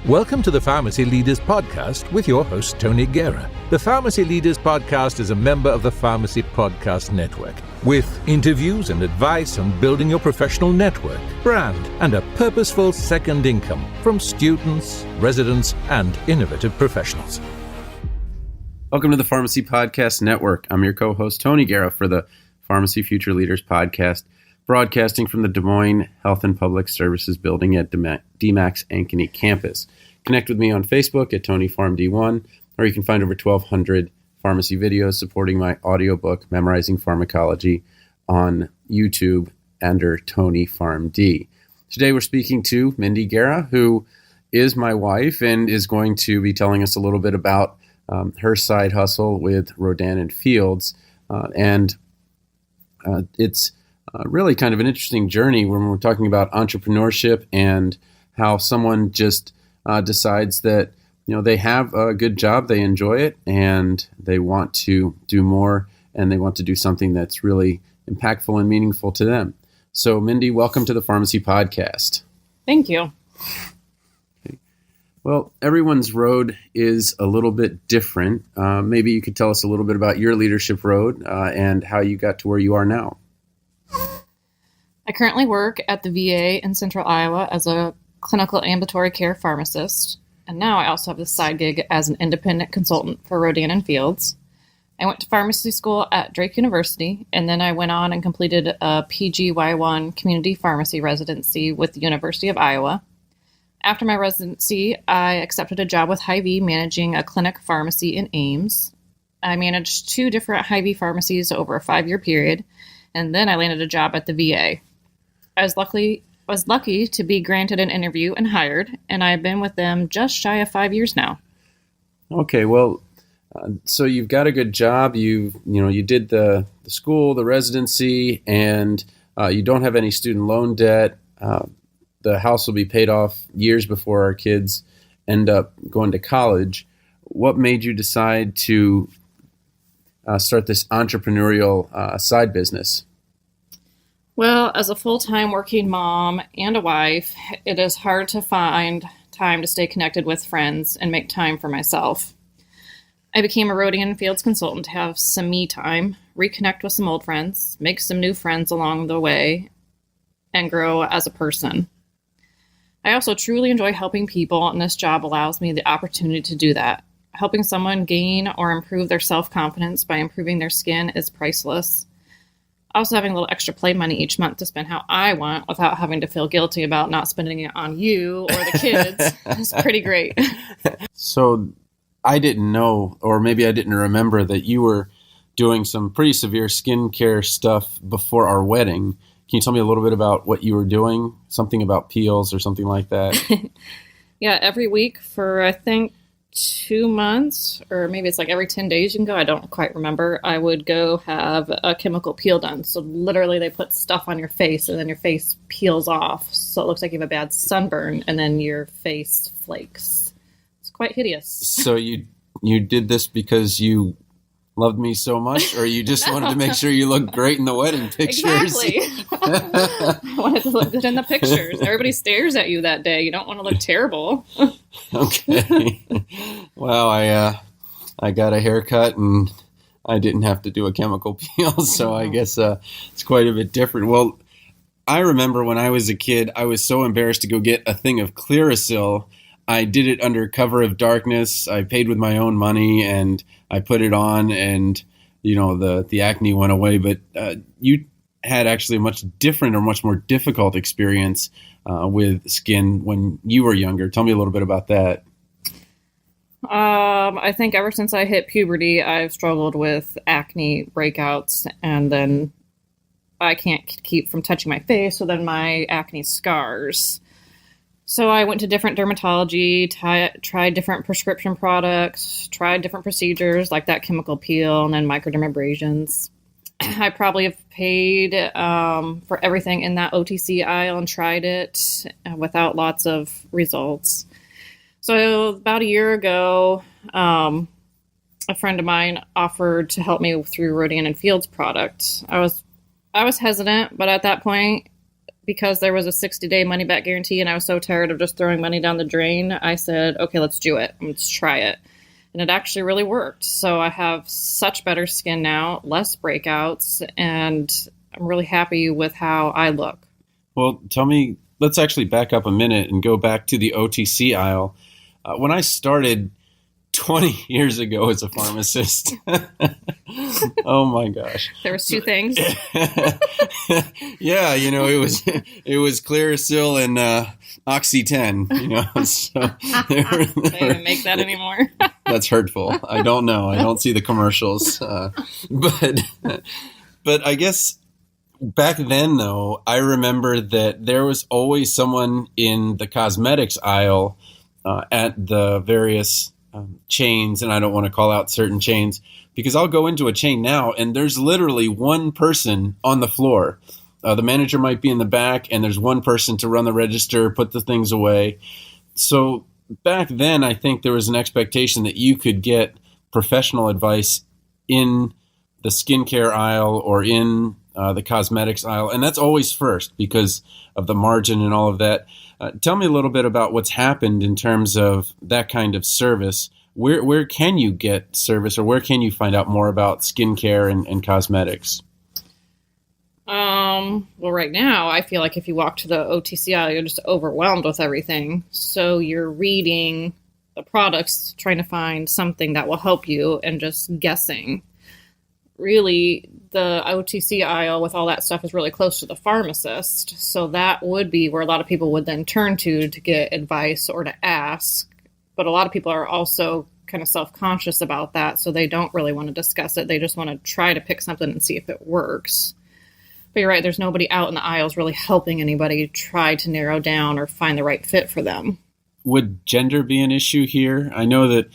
Welcome to the Pharmacy Leaders Podcast with your host, Tony Guerra. The Pharmacy Leaders Podcast is a member of the Pharmacy Podcast Network, with interviews and advice on building your professional network, brand, and a purposeful second income from students, residents, and innovative professionals. Welcome to the Pharmacy Podcast Network. I'm your co-host, Tony Guerra, for the Pharmacy Future Leaders Podcast, broadcasting from the Des Moines Health and Public Services building at DMAC's Ankeny campus. Connect with me on Facebook at Tony PharmD1, or you can find over 1,200 pharmacy videos supporting my audiobook, Memorizing Pharmacology, on YouTube under Tony PharmD. Today we're speaking to Mindy Guerra, who is my wife and is going to be telling us a little bit about her side hustle with Rodan and Fields. It's really kind of an interesting journey when we're talking about entrepreneurship and how someone just decides that, you know, they have a good job, they enjoy it, and they want to do more, and they want to do something that's really impactful and meaningful to them. So, Mindy, welcome to the Pharmacy Podcast. Thank you. Okay. Well, everyone's road is a little bit different. Maybe you could tell us a little bit about your leadership road and how you got to where you are now. I currently work at the VA in Central Iowa as a clinical ambulatory care pharmacist, and now I also have a side gig as an independent consultant for Rodan and Fields. I went to pharmacy school at Drake University, and then I went on and completed a PGY1 community pharmacy residency with the University of Iowa. After my residency, I accepted a job with Hy-Vee managing a clinic pharmacy in Ames. I managed 2 different Hy-Vee pharmacies over a 5-year period, and then I landed a job at the VA. I was lucky to be granted an interview and hired, and I've been with them just shy of 5 years now. Okay, well, so you've got a good job. You did the school, the residency, and you don't have any student loan debt. The house will be paid off years before our kids end up going to college. What made you decide to start this entrepreneurial side business? Well, as a full-time working mom and a wife, it is hard to find time to stay connected with friends and make time for myself. I became a Rodan and Fields consultant to have some me time, reconnect with some old friends, make some new friends along the way, and grow as a person. I also truly enjoy helping people, and this job allows me the opportunity to do that. Helping someone gain or improve their self-confidence by improving their skin is priceless. Also, having a little extra play money each month to spend how I want without having to feel guilty about not spending it on you or the kids is pretty great. So I didn't know, or maybe I didn't remember, that you were doing some pretty severe skincare stuff before our wedding. Can you tell me a little bit about what you were doing? Something about peels or something like that? Yeah, every week for, I think, 2 months, or maybe it's like every 10 days you can go. I don't quite remember. I would go have a chemical peel done. So literally they put stuff on your face and then your face peels off. So it looks like you have a bad sunburn and then your face flakes. It's quite hideous. So you did this because you loved me so much, or you just wanted to make sure you looked great in the wedding pictures? Exactly. I wanted to look good in the pictures. Everybody stares at you that day. You don't want to look terrible. Okay. Well, I got a haircut and I didn't have to do a chemical peel, so I guess it's quite a bit different. Well, I remember when I was a kid, I was so embarrassed to go get a thing of Clearasil. I did it under cover of darkness. I paid with my own money and I put it on, and the acne went away. But you had actually a much different or much more difficult experience with skin when you were younger. Tell me a little bit about that. I think ever since I hit puberty, I've struggled with acne breakouts, and then I can't keep from touching my face, so then my acne scars. So I went to different dermatology, tried different prescription products, tried different procedures like that chemical peel and then microdermabrasions. I probably have paid for everything in that OTC aisle and tried it without lots of results. So about a year ago, a friend of mine offered to help me through Rodan and Fields product. I was hesitant, but at that point, because there was a 60-day money-back guarantee and I was so tired of just throwing money down the drain, I said, okay, let's do it. Let's try it. And it actually really worked. So I have such better skin now, less breakouts, and I'm really happy with how I look. Well, tell me, let's actually back up a minute and go back to the OTC aisle. When I started 20 years ago as a pharmacist, oh my gosh. There was two things. Yeah, it was Clearasil and Oxy-10, So They don't even make that anymore. That's hurtful. I don't know. I don't see the commercials. But I guess back then, though, I remember that there was always someone in the cosmetics aisle at the various chains, and I don't want to call out certain chains, because I'll go into a chain now, and there's literally one person on the floor. The manager might be in the back, and there's one person to run the register, put the things away. So back then, I think there was an expectation that you could get professional advice in the skincare aisle or in the cosmetics aisle. And that's always first because of the margin and all of that. Tell me a little bit about what's happened in terms of that kind of service. Where can you get service, or where can you find out more about skincare and cosmetics? Well, right now, I feel like if you walk to the OTC aisle, you're just overwhelmed with everything. So you're reading the products, trying to find something that will help you, and just guessing. Really, the OTC aisle with all that stuff is really close to the pharmacist. So that would be where a lot of people would then turn to get advice or to ask. But a lot of people are also kind of self-conscious about that, so they don't really want to discuss it. They just want to try to pick something and see if it works. But you're right, there's nobody out in the aisles really helping anybody try to narrow down or find the right fit for them. Would gender be an issue here? I know that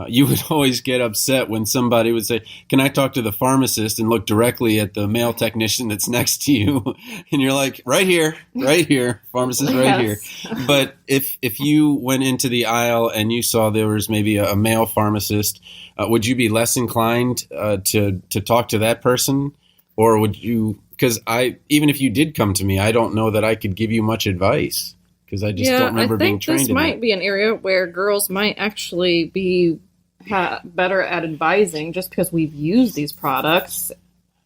you would always get upset when somebody would say, can I talk to the pharmacist, and look directly at the male technician that's next to you? And you're like, right here, pharmacist right here. But if you went into the aisle and you saw there was maybe a male pharmacist, would you be less inclined to talk to that person? Or would you, because even if you did come to me, I don't know that I could give you much advice. Because I just don't remember being trained in it. This might be an area where girls might actually be better at advising just because we've used these products.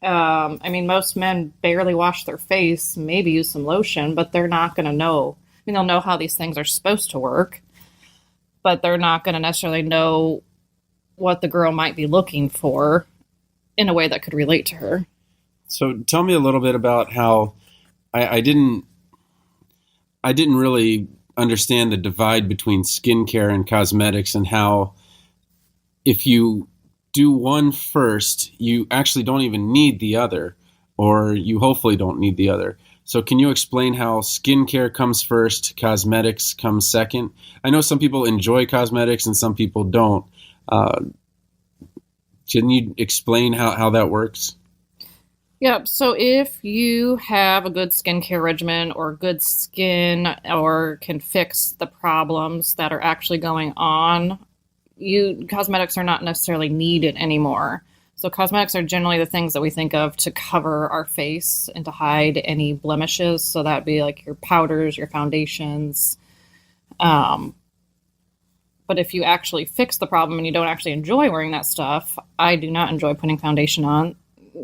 Most men barely wash their face, maybe use some lotion, but they're not going to know. They'll know how these things are supposed to work, but they're not going to necessarily know what the girl might be looking for in a way that could relate to her. So tell me a little bit about how I didn't really understand the divide between skincare and cosmetics, and how if you do one first, you actually don't even need the other, or you hopefully don't need the other. So can you explain how skincare comes first, cosmetics comes second? I know some people enjoy cosmetics and some people don't. Can you explain how that works? Yep. So if you have a good skincare regimen or good skin, or can fix the problems that are actually going on, cosmetics are not necessarily needed anymore. So cosmetics are generally the things that we think of to cover our face and to hide any blemishes. So that'd be like your powders, your foundations. But if you actually fix the problem and you don't actually enjoy wearing that stuff, I do not enjoy putting foundation on.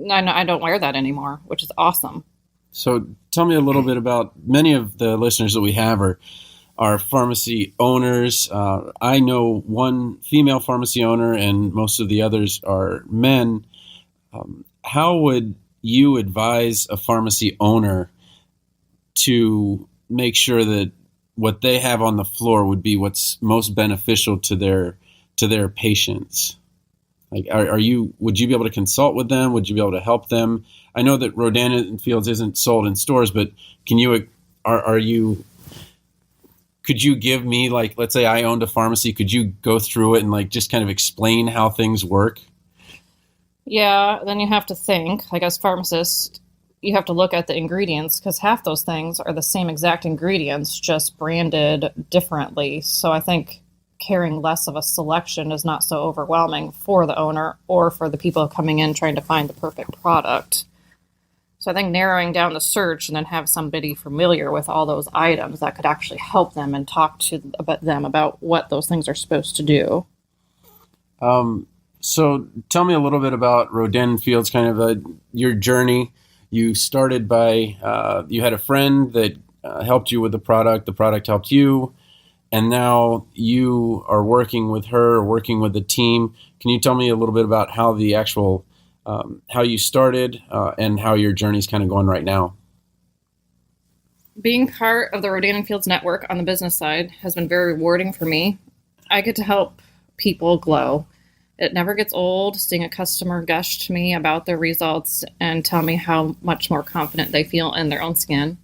I don't wear that anymore, which is awesome. So tell me a little bit about, many of the listeners that we have are pharmacy owners. I know one female pharmacy owner and most of the others are men. How would you advise a pharmacy owner to make sure that what they have on the floor would be what's most beneficial to their patients? Like, would you be able to consult with them? Would you be able to help them? I know that Rodan and Fields isn't sold in stores, but could you give me, like, let's say I owned a pharmacy, could you go through it and like just kind of explain how things work? Yeah, then you have to think, like as pharmacist, you have to look at the ingredients, because half those things are the same exact ingredients, just branded differently. So I think carrying less of a selection is not so overwhelming for the owner or for the people coming in trying to find the perfect product. So I think narrowing down the search and then have somebody familiar with all those items that could actually help them and talk to them about what those things are supposed to do. So tell me a little bit about Rodan and Fields, kind of your journey. You started by, you had a friend that helped you with the product helped you, and now you are working with her, working with the team. Can you tell me a little bit about how the actual, how you started and how your journey's kind of going right now? Being part of the Rodan and Fields network on the business side has been very rewarding for me. I get to help people glow. It never gets old seeing a customer gush to me about their results and tell me how much more confident they feel in their own skin.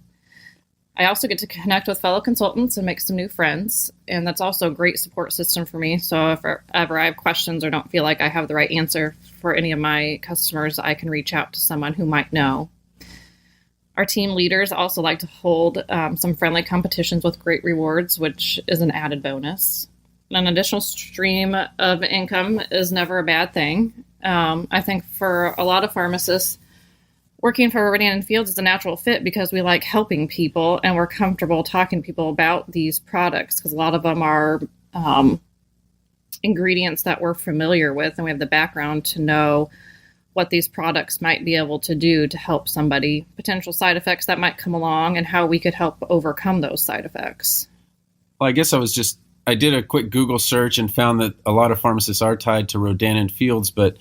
I also get to connect with fellow consultants and make some new friends, and that's also a great support system for me. So if ever I have questions or don't feel like I have the right answer for any of my customers, I can reach out to someone who might know. Our team leaders also like to hold some friendly competitions with great rewards, which is an added bonus. An additional stream of income is never a bad thing. I think for a lot of pharmacists, working for Rodan and Fields is a natural fit because we like helping people and we're comfortable talking to people about these products because a lot of them are ingredients that we're familiar with and we have the background to know what these products might be able to do to help somebody, potential side effects that might come along, and how we could help overcome those side effects. Well, I guess I did a quick Google search and found that a lot of pharmacists are tied to Rodan and Fields, but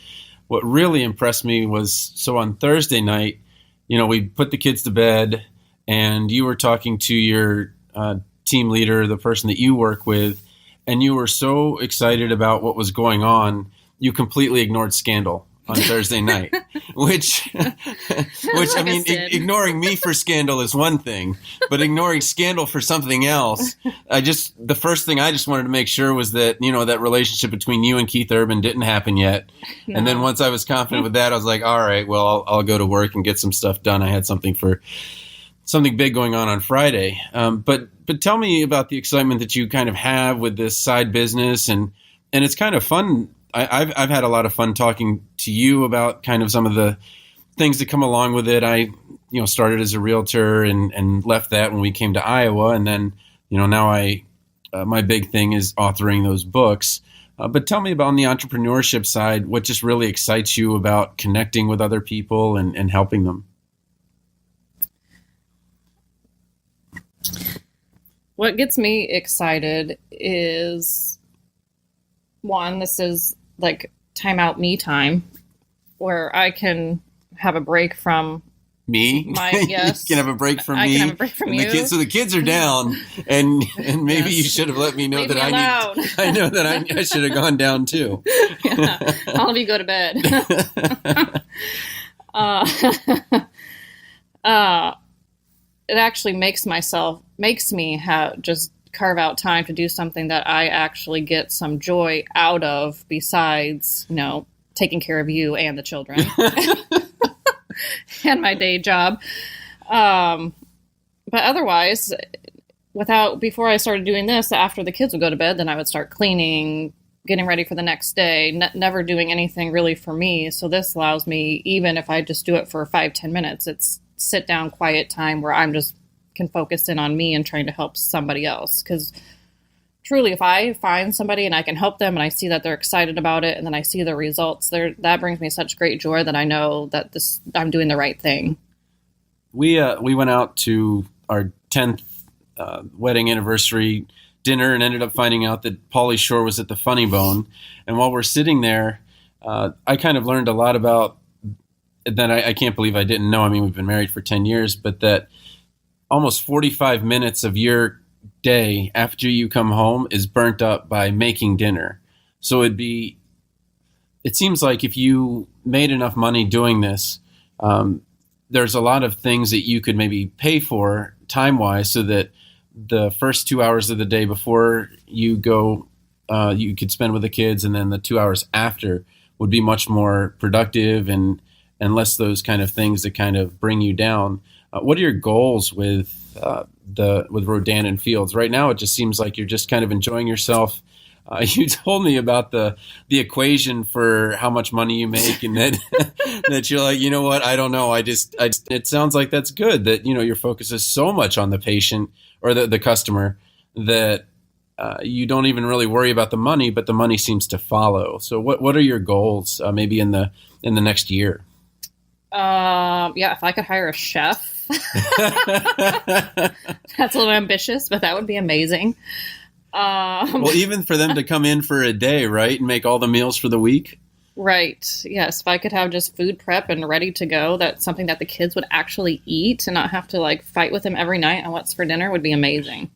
what really impressed me was, so on Thursday night, we put the kids to bed and you were talking to your team leader, the person that you work with, and you were so excited about what was going on, you completely ignored Scandal on Thursday night, which I mean, ignoring me for Scandal is one thing, but ignoring Scandal for something else, the first thing I just wanted to make sure was that, that relationship between you and Keith Urban didn't happen yet. No. And then once I was confident with that, I was like, all right, well, I'll go to work and get some stuff done. I had something big going on Friday. But tell me about the excitement that you kind of have with this side business, and it's kind of fun. I've had a lot of fun talking to you about kind of some of the things that come along with it. I, started as a realtor and left that when we came to Iowa. And then, now my big thing is authoring those books. But tell me about on the entrepreneurship side, what just really excites you about connecting with other people and helping them? What gets me excited is, one, this is like me time where I can have a break from me. Yes. You can have a break from me. I can have a break from you. So the kids are down, and maybe you should have let me know I know that I should have gone down too. Yeah. All of you go to bed. It actually makes me just carve out time to do something that I actually get some joy out of besides, taking care of you and the children and my day job. But otherwise, before I started doing this, after the kids would go to bed, then I would start cleaning, getting ready for the next day, never doing anything really for me. So this allows me, even if I just do it for 5-10 minutes, it's sit down, quiet time where I'm just can focus in on me and trying to help somebody else. Because truly, if I find somebody and I can help them and I see that they're excited about it and then I see the results, that brings me such great joy that I know that I'm doing the right thing. We went out to our 10th wedding anniversary dinner and ended up finding out that Pauly Shore was at the Funny Bone. And while we're sitting there, I kind of learned a lot about that. I can't believe I didn't know. I mean, we've been married for 10 years, but that almost 45 minutes of your day after you come home is burnt up by making dinner. So it seems like if you made enough money doing this, there's a lot of things that you could maybe pay for time-wise so that the first 2 hours of the day before you go, you could spend with the kids, and then the 2 hours after would be much more productive and less those kind of things that kind of bring you down. What are your goals with Rodan and Fields? Right now, it just seems like you're just kind of enjoying yourself. you told me about the equation for how much money you make, and that that you're like, you know what, I don't know. It sounds like that's good that, your focus is so much on the patient or the customer that you don't even really worry about the money, but the money seems to follow. So what are your goals maybe in the next year? If I could hire a chef, that's a little ambitious, but that would be amazing. Well, even for them to come in for a day, right, and make all the meals for the week? Right. Yes. If I could have just food prep and ready to go, that's something that the kids would actually eat and not have to fight with them every night on what's for dinner would be amazing.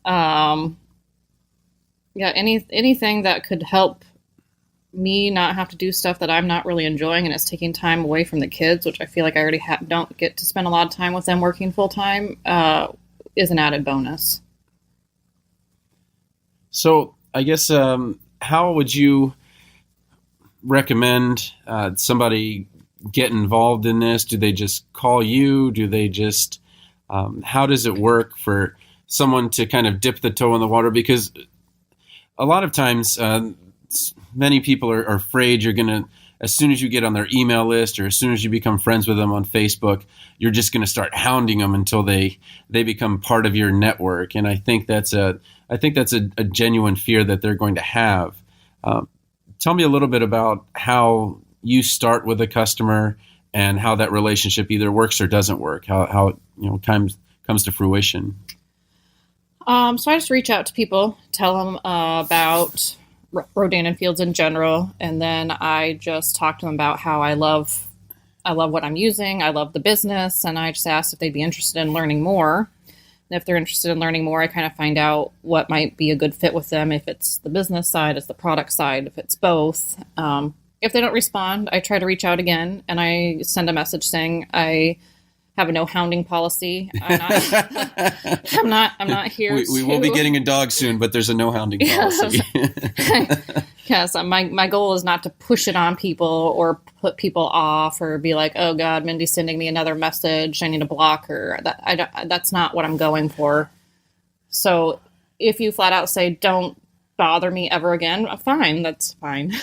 Anything that could help me not have to do stuff that I'm not really enjoying and it's taking time away from the kids, which I feel like I already don't get to spend a lot of time with them working full time, is an added bonus. So I guess how would you recommend somebody get involved in this? Do they just call you? Do they just how does it work for someone to kind of dip the toe in the water? Because a lot of times many people are afraid you're going to, as soon as you get on their email list or as soon as you become friends with them on Facebook, you're just going to start hounding them until they become part of your network. And I think that's a genuine fear that they're going to have. Tell me a little bit about how you start with a customer and how that relationship either works or doesn't work, how time comes to fruition. So I just reach out to people, tell them about Rodan and Fields in general, and then I just talk to them about how I love what I'm using, I love the business, and I just ask if they'd be interested in learning more. And if they're interested in learning more, I kind of find out what might be a good fit with them, if it's the business side, it's the product side, if it's both. If they don't respond, I try to reach out again, and I send a message saying I have a no hounding policy. I'm not here. We will be getting a dog soon, but there's a no hounding policy. Yes, my goal is not to push it on people or put people off or be like, oh God, Mindy's sending me another message, I need to block her. That's not what I'm going for. So if you flat out say, don't bother me ever again, fine, that's fine.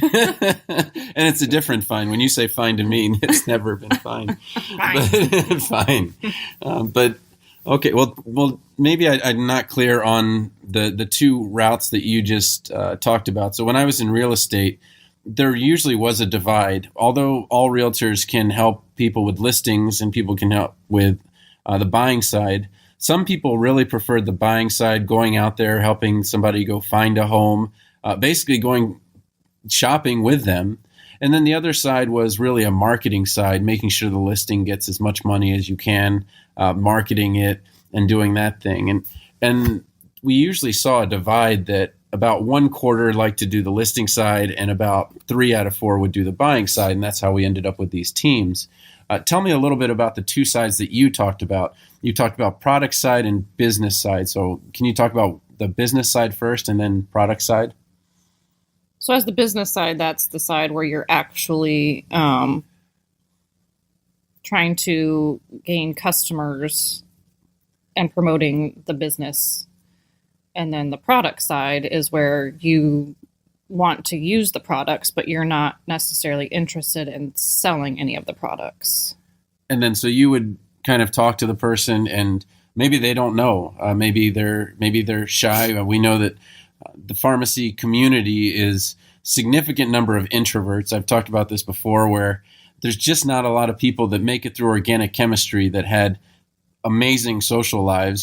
And it's a different fine. When you say fine to me, it's never been fine. Fine. Fine. But okay, well, maybe I'm not clear on the two routes that you just talked about. So when I was in real estate, there usually was a divide. Although all realtors can help people with listings and people can help with the buying side, some people really preferred the buying side, going out there, helping somebody go find a home, basically going shopping with them. And then the other side was really a marketing side, making sure the listing gets as much money as you can, marketing it and doing that thing. And we usually saw a divide that about 1/4 liked to do the listing side and about 3 out of 4 would do the buying side. And that's how we ended up with these teams. Tell me a little bit about the two sides that you talked about. You talked about product side and business side. So can you talk about the business side first and then product side? So as the business side, that's the side where you're actually trying to gain customers and promoting the business. And then the product side is where you want to use the products, but you're not necessarily interested in selling any of the products. And then so you would kind of talk to the person and maybe they don't know. Maybe they're shy. We know that the pharmacy community is significant number of introverts. I've talked about this before where there's just not a lot of people that make it through organic chemistry that had amazing social lives.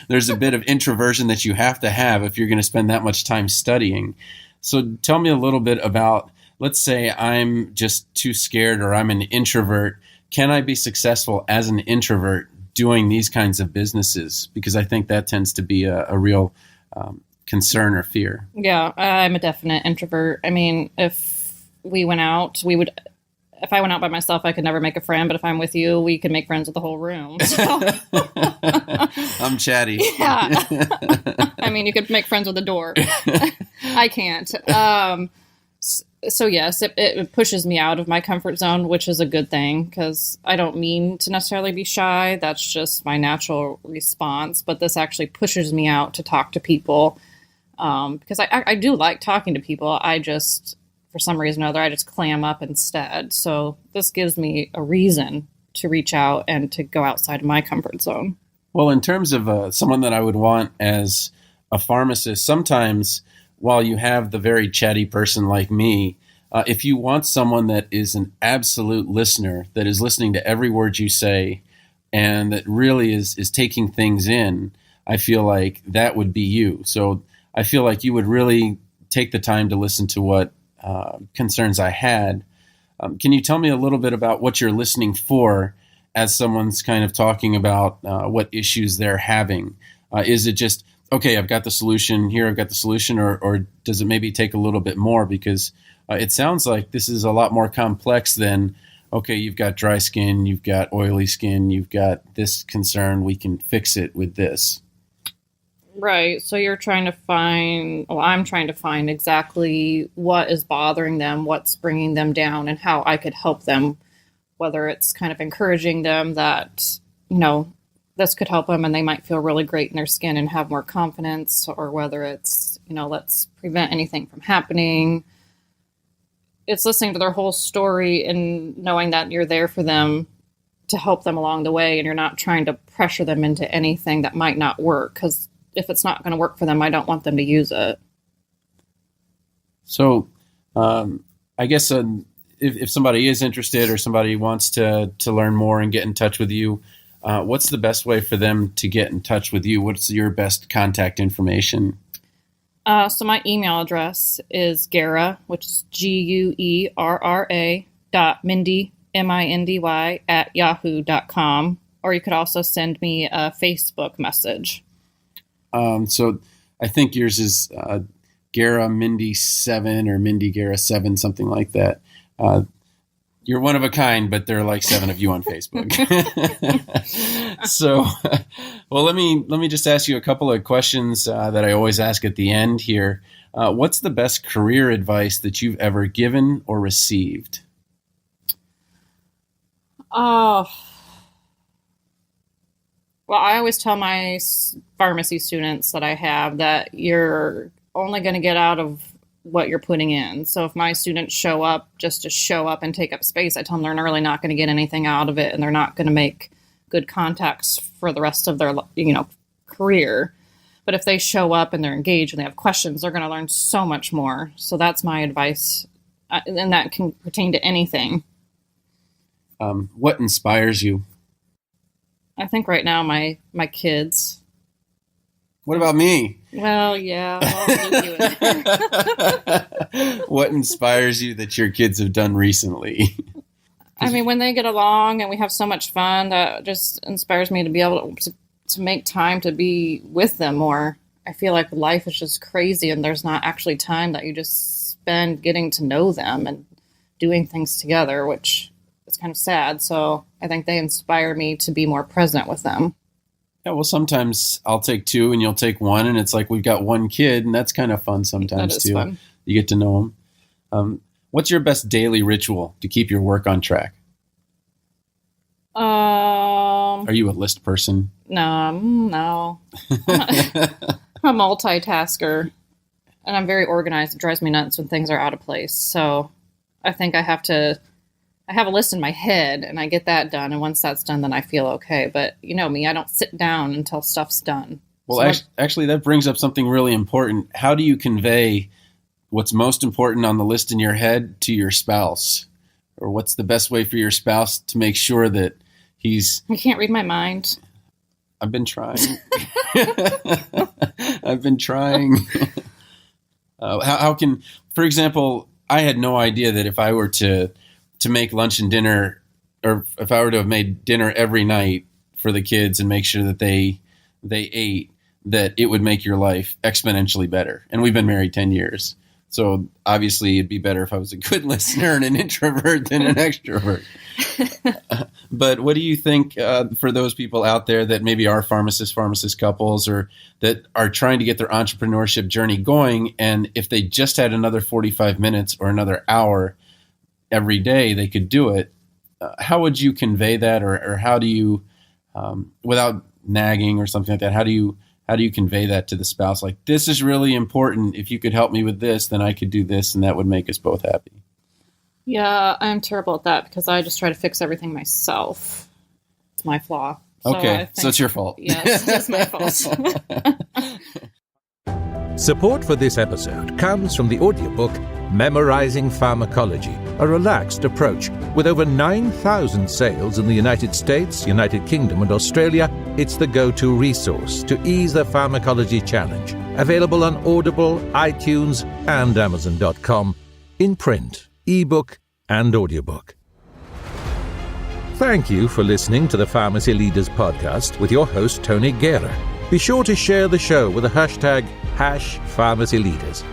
There's a bit of introversion that you have to have if you're going to spend that much time studying. So tell me a little bit about, let's say I'm just too scared or I'm an introvert. Can I be successful as an introvert doing these kinds of businesses? Because I think that tends to be a real concern or fear. Yeah, I'm a definite introvert. I mean, if we went out, if I went out by myself, I could never make a friend. But if I'm with you, we can make friends with the whole room. So. I'm chatty. Yeah. I mean, you could make friends with the door. I can't. So yes, it pushes me out of my comfort zone, which is a good thing because I don't mean to necessarily be shy. That's just my natural response. But this actually pushes me out to talk to people. because I do like talking to people. I just, for some reason or other, I just clam up instead. So this gives me a reason to reach out and to go outside of my comfort zone. Well, in terms of someone that I would want as a pharmacist, sometimes while you have the very chatty person like me, if you want someone that is an absolute listener, that is listening to every word you say, and that really is taking things in, I feel like that would be you. So I feel like you would really take the time to listen to what concerns I had. Can you tell me a little bit about what you're listening for as someone's kind of talking about what issues they're having? Is it just, okay, I've got the solution here, I've got the solution, or does it maybe take a little bit more? Because it sounds like this is a lot more complex than, okay, you've got dry skin, you've got oily skin, you've got this concern, we can fix it with this. Right. So you're trying to find, well, I'm trying to find exactly what is bothering them, what's bringing them down, and how I could help them, whether it's kind of encouraging them that, this could help them and they might feel really great in their skin and have more confidence, or whether it's, let's prevent anything from happening. It's listening to their whole story and knowing that you're there for them to help them along the way, and you're not trying to pressure them into anything that might not work, because if it's not going to work for them, I don't want them to use it. So I guess if somebody is interested or somebody wants to learn more and get in touch with you, what's the best way for them to get in touch with you? What's your best contact information? So my email address is Guerra, which is GUERRA.Mindy, MINDY @yahoo.com. Or you could also send me a Facebook message. So I think yours is Guerra Mindy 7 or Mindy Guerra 7, something like that. You're one of a kind, but there are like 7 of you on Facebook. So, well, let me just ask you a couple of questions that I always ask at the end here. What's the best career advice that you've ever given or received? Oh, well, I always tell my pharmacy students that I have that you're only going to get out of what you're putting in. So if my students show up just to show up and take up space, I tell them they're really not going to get anything out of it, and they're not going to make good contacts for the rest of their, career. But if they show up and they're engaged and they have questions, they're going to learn so much more. So that's my advice, and that can pertain to anything. What inspires you? I think right now my kids. What about me? Well, yeah. I'll leave you in there. What inspires you that your kids have done recently? I mean, when they get along and we have so much fun, that just inspires me to be able to make time to be with them more. I feel like life is just crazy and there's not actually time that you just spend getting to know them and doing things together, which is kind of sad. So I think they inspire me to be more present with them. Yeah, well, sometimes I'll take 2 and you'll take 1, and it's like we've got 1 kid, and that's kind of fun sometimes too. Fun. You get to know them. What's your best daily ritual to keep your work on track? Are you a list person? No. I'm a multitasker, and I'm very organized. It drives me nuts when things are out of place. So I think I have a list in my head, and I get that done. And once that's done, then I feel okay. But you know me, I don't sit down until stuff's done. Well, actually, that brings up something really important. How do you convey what's most important on the list in your head to your spouse? Or what's the best way for your spouse to make sure that You can't read my mind. I've been trying. I've been trying. How can, for example, I had no idea that if I were to make lunch and dinner, or if I were to have made dinner every night for the kids and make sure that they ate, that it would make your life exponentially better. And we've been married 10 years. So obviously it'd be better if I was a good listener and an introvert than an extrovert. But what do you think for those people out there that maybe are pharmacist couples, or that are trying to get their entrepreneurship journey going, and if they just had another 45 minutes or another hour every day, they could do it? How would you convey that, or how do you, without nagging or something like that, how do how do you convey that to the spouse? Like, this is really important. If you could help me with this, then I could do this, and that would make us both happy. Yeah, I'm terrible at that because I just try to fix everything myself. It's my flaw. Okay, so it's your fault. Yes, it's my fault. Support for this episode comes from the audiobook Memorizing Pharmacology, a relaxed approach. With over 9,000 sales in the United States, United Kingdom, and Australia, it's the go-to resource to ease the pharmacology challenge. Available on Audible, iTunes, and Amazon.com, in print, ebook, and audiobook. Thank you for listening to the Pharmacy Leaders Podcast with your host, Tony Guerra. Be sure to share the show with the hashtag #PharmacyLeaders.